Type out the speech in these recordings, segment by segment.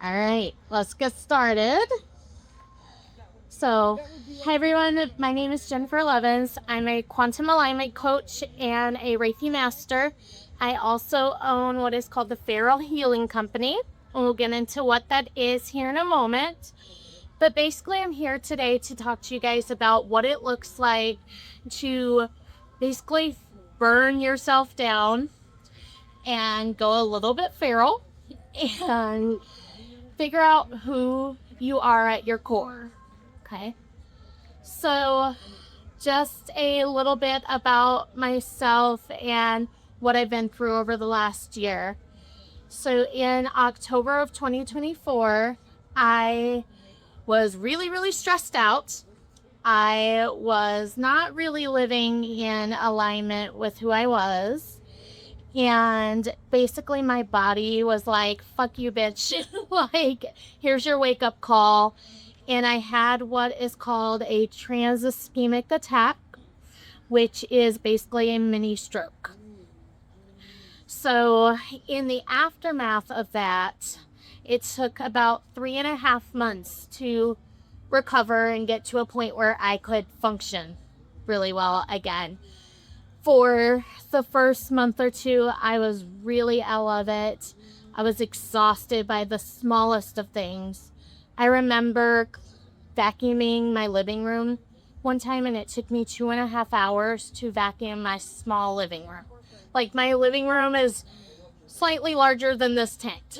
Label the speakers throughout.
Speaker 1: All right, let's get started. So, hi everyone, my name is Jennifer Levens. I'm a quantum alignment coach and a Reiki master. I also own what is called the Feral Healing Company, and we'll get into what that is here in a moment. But basically, I'm here today to talk to you guys about what it looks like to basically burn yourself down and go a little bit feral and figure out who you are at your core. Okay. So, just a little bit about myself and what I've been through over the last year. So, in October of 2024, I was really stressed out. I was not really living in alignment with who I was. And basically, my body was like, fuck you, bitch. Like, here's your wake up call. And I had what is called a trans-ischemic attack, which is basically a mini stroke. So, in the aftermath of that, it took about 3.5 months to recover and get to a point where I could function really well again. For the first month or two, I was really out of it. I was exhausted by the smallest of things. I remember vacuuming my living room one time, and it took me 2.5 hours to vacuum my small living room. Like, my living room is slightly larger than this tent.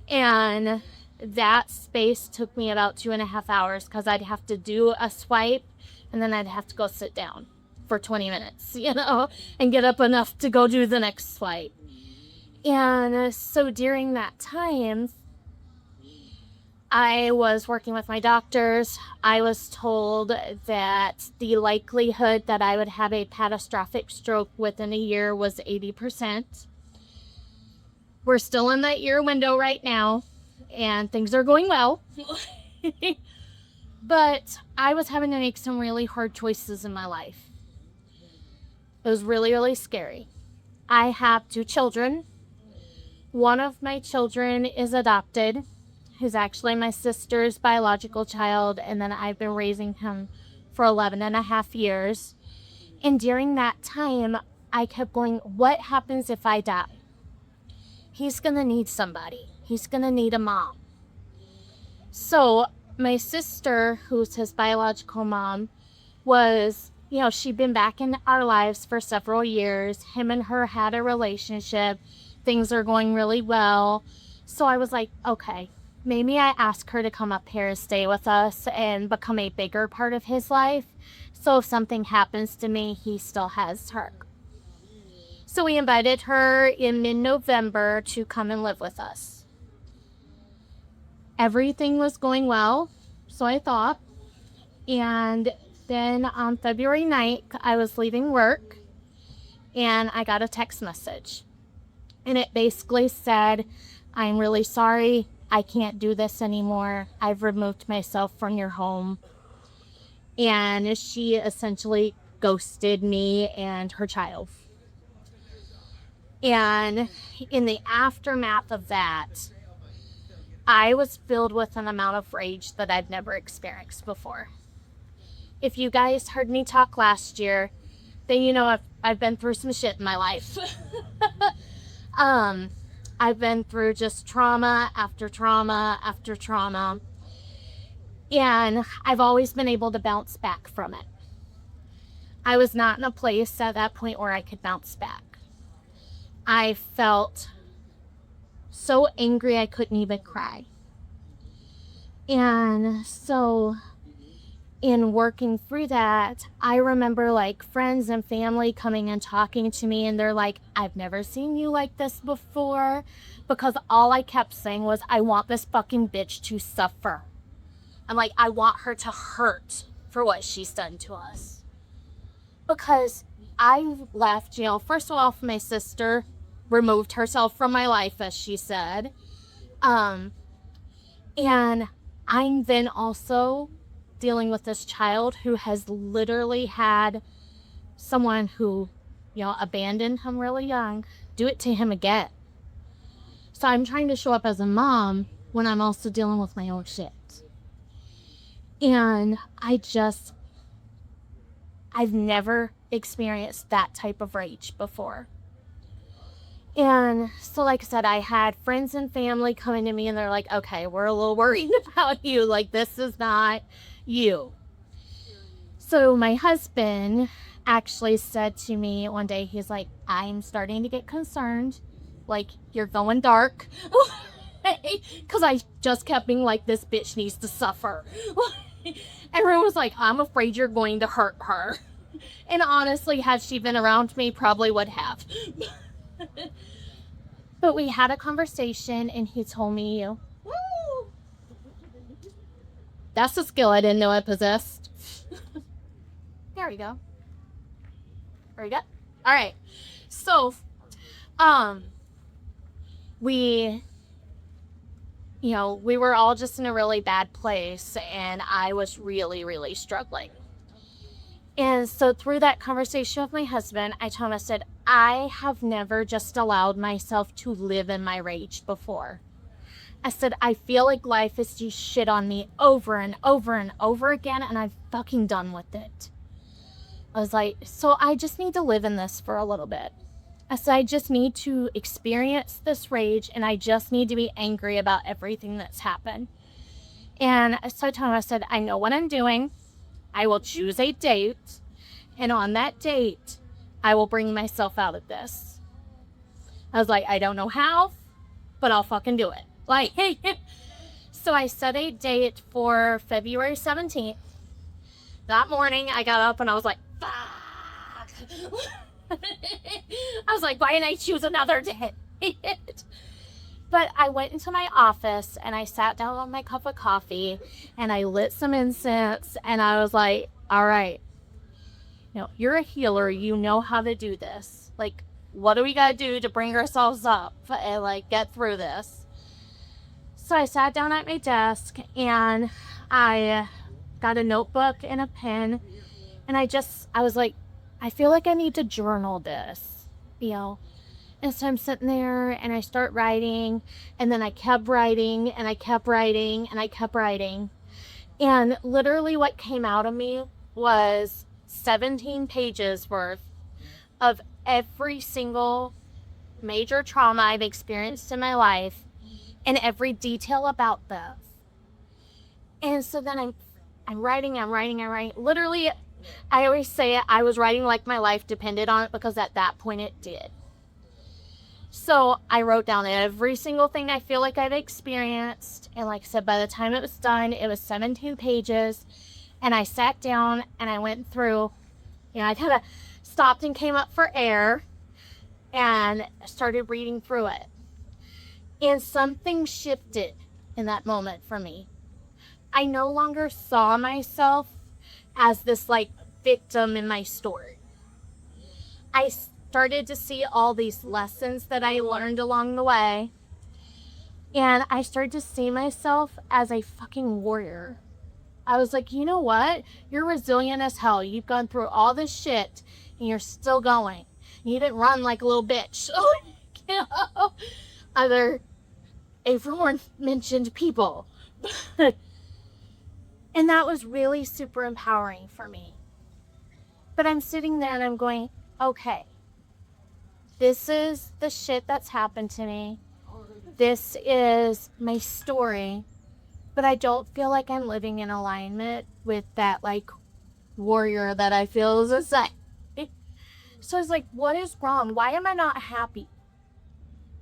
Speaker 1: And that space took me about 2.5 hours because I'd have to do a swipe and then I'd have to go sit down for 20 minutes, and get up enough to go do the next swipe. And so during that time, I was working with my doctors. I was told that the likelihood that I would have a catastrophic stroke within a year was 80%. We're still in that year window right now, and things are going well. But I was having to make some really hard choices in my life. It was really scary. I have 2 children. One of my children is adopted. He's actually my sister's biological child, and then I've been raising him for 11.5 years. And during that time, I kept going, what happens if I die? He's going to need somebody. He's going to need a mom. So my sister, who's his biological mom, was, she'd been back in our lives for several years. Him and her had a relationship. Things are going really well. So I was like, okay, maybe I ask her to come up here and stay with us and become a bigger part of his life. So if something happens to me, he still has her. So we invited her in mid-November to come and live with us. Everything was going well, so I thought. And then on February 9th, I was leaving work and I got a text message. And it basically said, I'm really sorry. I can't do this anymore. I've removed myself from your home. And she essentially ghosted me and her child. And in the aftermath of that, I was filled with an amount of rage that I'd never experienced before. If you guys heard me talk last year, then I've been through some shit in my life. I've been through just trauma after trauma after trauma. And I've always been able to bounce back from it. I was not in a place at that point where I could bounce back. I felt so angry I couldn't even cry. And so in working through that, I remember friends and family coming and talking to me, and they're like, I've never seen you like this before, because all I kept saying was, I want this fucking bitch to suffer. I'm like, I want her to hurt for what she's done to us. Because I left, first of all, my sister removed herself from my life, as she said. And I'm then also dealing with this child who has literally had someone who, abandoned him really young, do it to him again. So I'm trying to show up as a mom when I'm also dealing with my own shit. And I've never experienced that type of rage before. And so, like I said, I had friends and family coming to me and they're like, okay, we're a little worried about you. Like, this is not you. So my husband actually said to me one day, he's like, I'm starting to get concerned. Like, you're going dark. Because I just kept being like, this bitch needs to suffer. Everyone was like, I'm afraid you're going to hurt her. And honestly, had she been around me, probably would have. But we had a conversation and he told me, woo, that's a skill I didn't know I possessed. There we go. Very good. All right. So, we were all just in a really bad place and I was really, really struggling. And so through that conversation with my husband, I told him, I said, I have never just allowed myself to live in my rage before. I said, I feel like life is just shit on me over and over and over again, and I'm fucking done with it. I was like, so I just need to live in this for a little bit. I said, I just need to experience this rage, and I just need to be angry about everything that's happened. And so I told him, I said, I know what I'm doing. I will choose a date, and on that date, I will bring myself out of this. I was like, I don't know how, but I'll fucking do it. Like, so I set a date for February 17th. That morning, I got up and I was like, fuck. I was like, why didn't I choose another date? But I went into my office and I sat down on my cup of coffee and I lit some incense and I was like, all right, you're a healer. You know how to do this. Like, what do we got to do to bring ourselves up and like get through this? So I sat down at my desk and I got a notebook and a pen and I was like, I feel like I need to journal this, And so I'm sitting there and I start writing and then I kept writing and I kept writing and I kept writing. And literally what came out of me was 17 pages worth of every single major trauma I've experienced in my life and every detail about this. And so then I'm writing. Literally, I always say it, I was writing like my life depended on it because at that point it did. So I wrote down every single thing I feel like I've experienced. And like I said, by the time it was done, it was 17 pages. And I sat down and I went through, I kind of stopped and came up for air and started reading through it. And something shifted in that moment for me. I no longer saw myself as this like victim in my story. I started to see all these lessons that I learned along the way. And I started to see myself as a fucking warrior. I was like, you know what? You're resilient as hell. You've gone through all this shit and you're still going. You didn't run like a little bitch. Other aforementioned people. And that was really super empowering for me. But I'm sitting there and I'm going, okay, this is the shit that's happened to me. This is my story. But I don't feel like I'm living in alignment with that like warrior that I feel is inside. So I was like, what is wrong? Why am I not happy?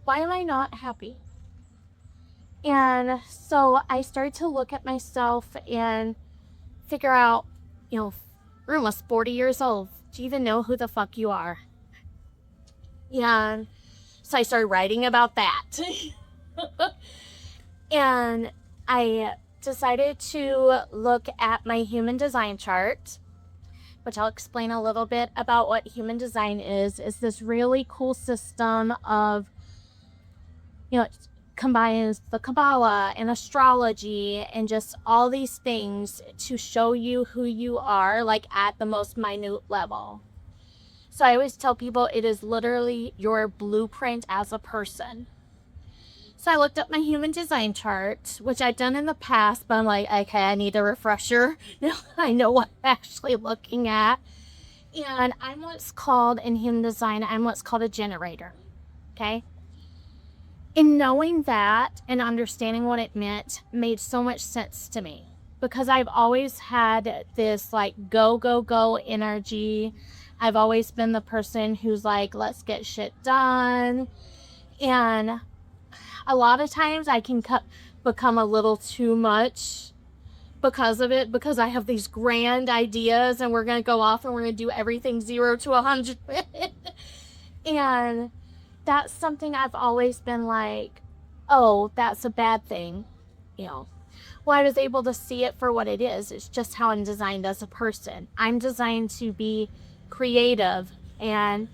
Speaker 1: Why am I not happy? And so I started to look at myself and figure out, you're almost 40 years old. Do you even know who the fuck you are? And so I started writing about that. And I decided to look at my human design chart, which I'll explain a little bit about what human design is this really cool system of, it combines the Kabbalah and astrology and just all these things to show you who you are, like at the most minute level. So I always tell people it is literally your blueprint as a person. So I looked up my human design chart, which I'd done in the past, but I'm like, okay, I need a refresher. Now I know what I'm actually looking at. And I'm what's called, in human design, I'm what's called a generator. Okay? In knowing that and understanding what it meant made so much sense to me, because I've always had this like go, go, go energy. I've always been the person who's like, let's get shit done. And a lot of times I can become a little too much because of it, because I have these grand ideas and we're going to go off and we're going to do everything 0 to 100. And that's something I've always been like, oh, that's a bad thing. You know, well, I was able to see it for what it is. It's just how I'm designed as a person. I'm designed to be creative and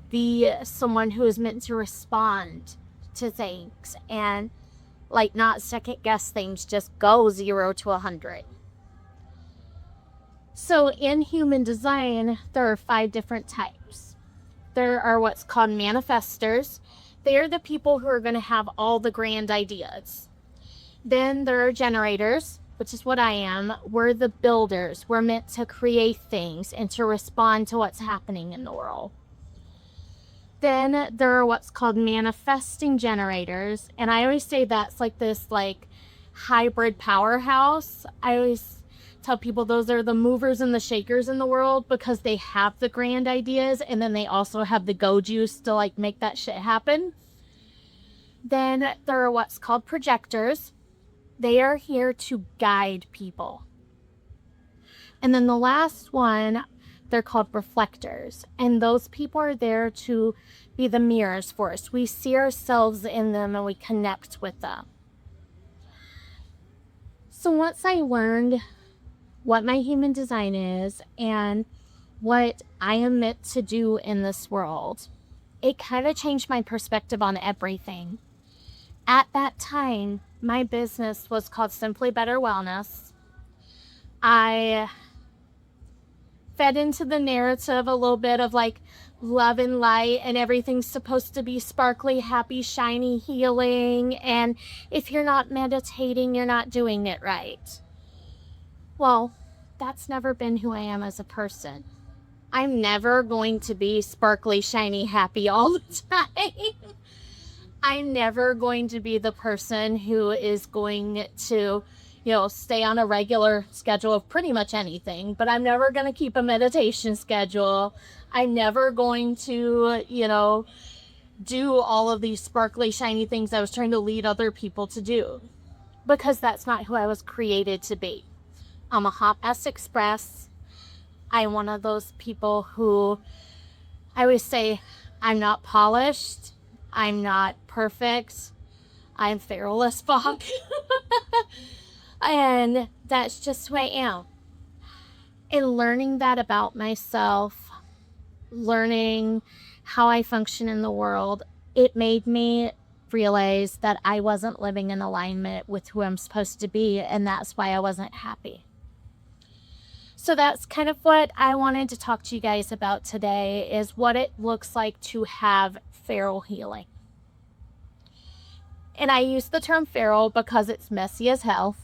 Speaker 1: be someone who is meant to respond to things and like not second guess things, just go 0 to 100. So in human design, there are 5 different types. There are what's called manifestors. They're the people who are going to have all the grand ideas. Then there are generators, which is what I am. We're the builders. We're meant to create things and to respond to what's happening in the world. Then there are what's called manifesting generators. And I always say that's like this like hybrid powerhouse. I always tell people those are the movers and the shakers in the world, because they have the grand ideas and then they also have the go juice to like make that shit happen. Then there are what's called projectors. They are here to guide people. And then the last one, they're called reflectors. And those people are there to be the mirrors for us. We see ourselves in them and we connect with them. So once I learned what my human design is and what I am meant to do in this world, it kind of changed my perspective on everything. At that time, my business was called Simply Better Wellness. I fed into the narrative a little bit of like love and light and everything's supposed to be sparkly, happy, shiny, healing. And if you're not meditating, you're not doing it right. Well, that's never been who I am as a person. I'm never going to be sparkly, shiny, happy all the time. I'm never going to be the person who is going to, stay on a regular schedule of pretty much anything, but I'm never going to keep a meditation schedule. I'm never going to, do all of these sparkly, shiny things I was trying to lead other people to do, because that's not who I was created to be. I'm a hot mess express. I'm one of those people who I always say I'm not polished. I'm not perfect. I'm feral as fuck. And that's just who I am. And learning that about myself, learning how I function in the world, it made me realize that I wasn't living in alignment with who I'm supposed to be, and that's why I wasn't happy. So that's kind of what I wanted to talk to you guys about today, is what it looks like to have feral healing. And I use the term feral because it's messy as hell.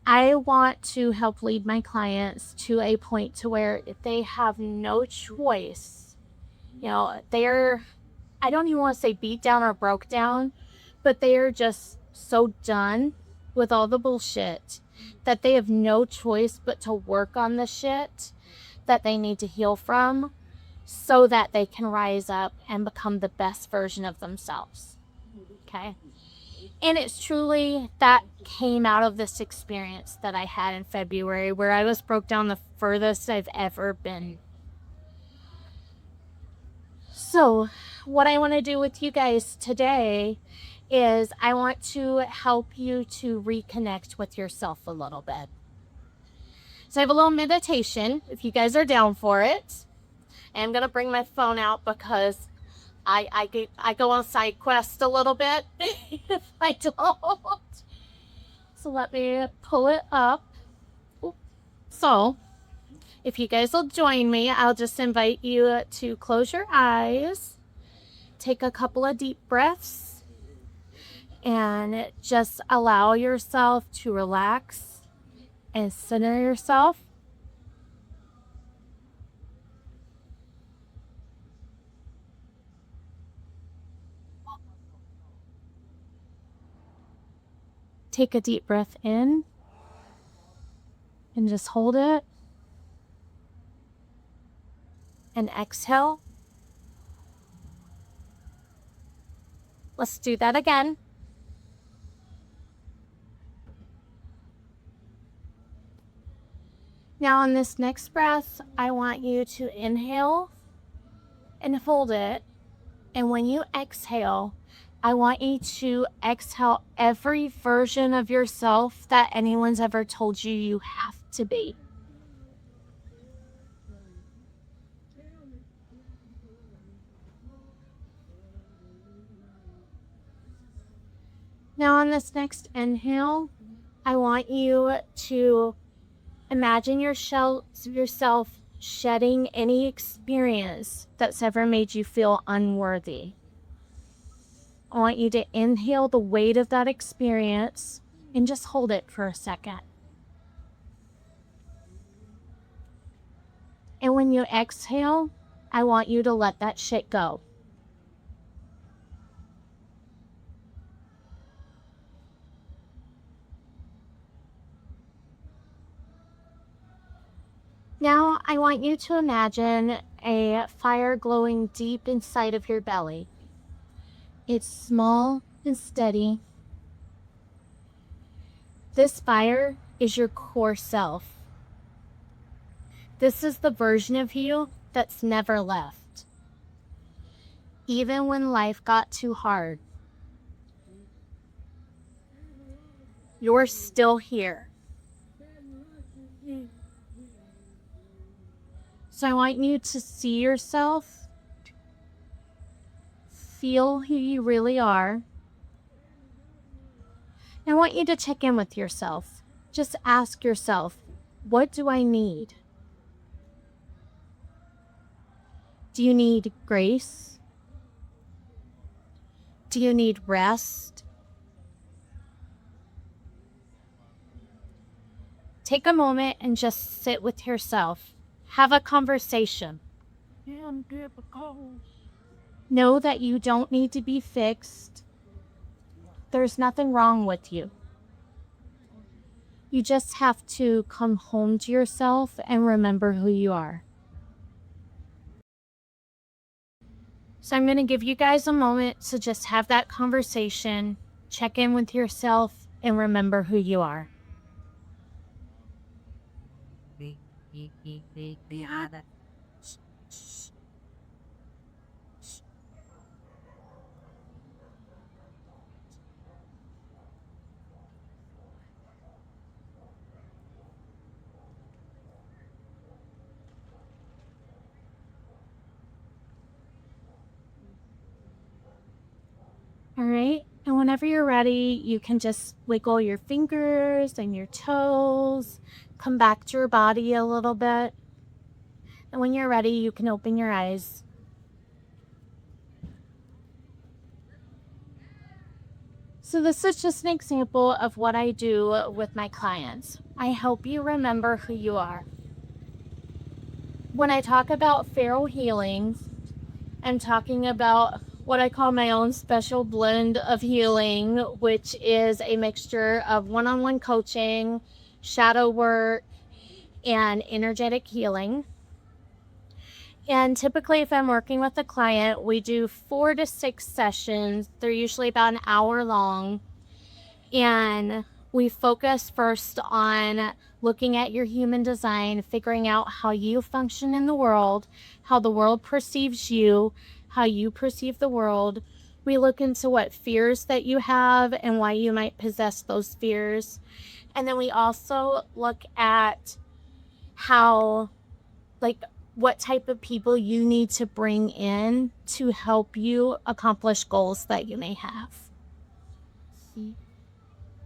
Speaker 1: I want to help lead my clients to a point to where they have no choice. I don't even want to say beat down or broke down, but they are just so done with all the bullshit that they have no choice but to work on the shit that they need to heal from, so that they can rise up and become the best version of themselves. Okay? And it's truly that came out of this experience that I had in February, where I was broke down the furthest I've ever been. So what I want to do with you guys today is I want to help you to reconnect with yourself a little bit. So I have a little meditation, if you guys are down for it. And I'm going to bring my phone out because I go on side quest a little bit if I don't. So let me pull it up. So if you guys will join me, I'll just invite you to close your eyes, take a couple of deep breaths, and just allow yourself to relax and center yourself. Take a deep breath in and just hold it. And exhale. Let's do that again. Now on this next breath, I want you to inhale and hold it. And when you exhale, I want you to exhale every version of yourself that anyone's ever told you you have to be. Now on this next inhale, I want you to imagine yourself shedding any experience that's ever made you feel unworthy. I want you to inhale the weight of that experience and just hold it for a second. And when you exhale, I want you to let that shit go. Now, I want you to imagine a fire glowing deep inside of your belly. It's small and steady. This fire is your core self. This is the version of you that's never left. Even when life got too hard, you're still here. So I want you to see yourself, feel who you really are. I want you to check in with yourself. Just ask yourself, what do I need? Do you need grace? Do you need rest? Take a moment and just sit with yourself. Have a conversation. Know that you don't need to be fixed. There's nothing wrong with you. You just have to come home to yourself and remember who you are. So I'm going to give you guys a moment to just have that conversation, check in with yourself, and remember who you are. All right. And whenever you're ready, you can just wiggle your fingers and your toes, come back to your body a little bit. And when you're ready, you can open your eyes. So this is just an example of what I do with my clients. I help you remember who you are. When I talk about feral healings, I'm talking about what I call my own special blend of healing, which is a mixture of one-on-one coaching, shadow work, and energetic healing. And typically, if I'm working with a client, we do 4 to 6 sessions. They're usually about an hour long. And we focus first on looking at your human design, figuring out how you function in the world, how the world perceives you, how you perceive the world. We look into what fears that you have and why you might possess those fears. And then we also look at how, what type of people you need to bring in to help you accomplish goals that you may have.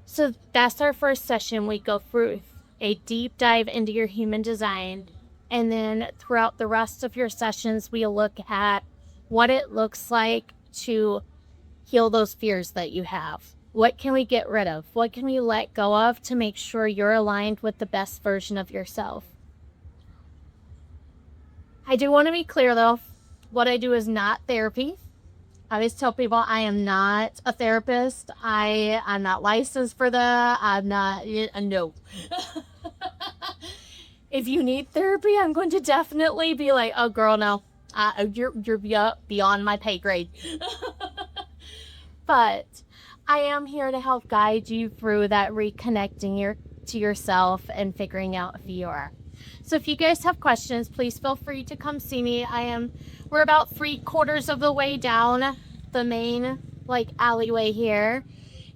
Speaker 1: So that's our first session. We go through a deep dive into your human design. And then throughout the rest of your sessions, we look at what it looks like to heal those fears that you have. What can we get rid of? What can we let go of to make sure you're aligned with the best version of yourself? I do want to be clear though, what I do is not therapy. I always tell people I am not a therapist. I'm not licensed for that. I'm not, no. If you need therapy, I'm going to definitely be like, oh girl, no, you're beyond my pay grade. But I am here to help guide you through that reconnecting to yourself and figuring out who you are. So if you guys have questions, please feel free to come see me. We're about 3/4 of the way down the main alleyway here,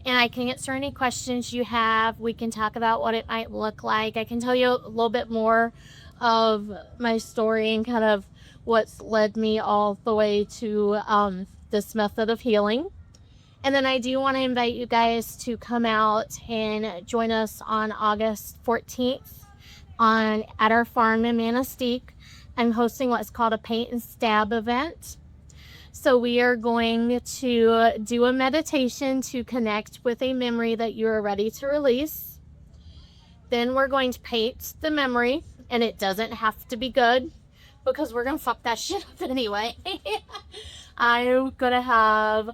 Speaker 1: and I can answer any questions you have. We can talk about what it might look like. I can tell you a little bit more of my story and kind of what's led me all the way to this method of healing. And then I do want to invite you guys to come out and join us on August 14th at our farm in Manistee. I'm hosting what's called a paint and stab event. So we are going to do a meditation to connect with a memory that you are ready to release. Then we're going to paint the memory, and it doesn't have to be good because we're going to fuck that shit up anyway. I'm going to have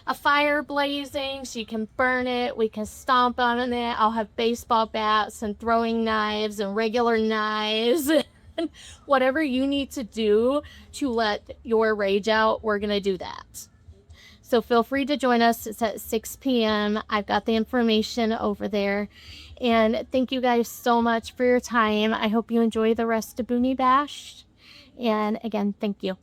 Speaker 1: a fire blazing so you can burn it. We can stomp on it. I'll have baseball bats and throwing knives and regular knives. Whatever you need to do to let your rage out, we're going to do that. So feel free to join us. It's at 6 p.m. I've got the information over there. And thank you guys so much for your time. I hope you enjoy the rest of Booney Bash. And again, thank you.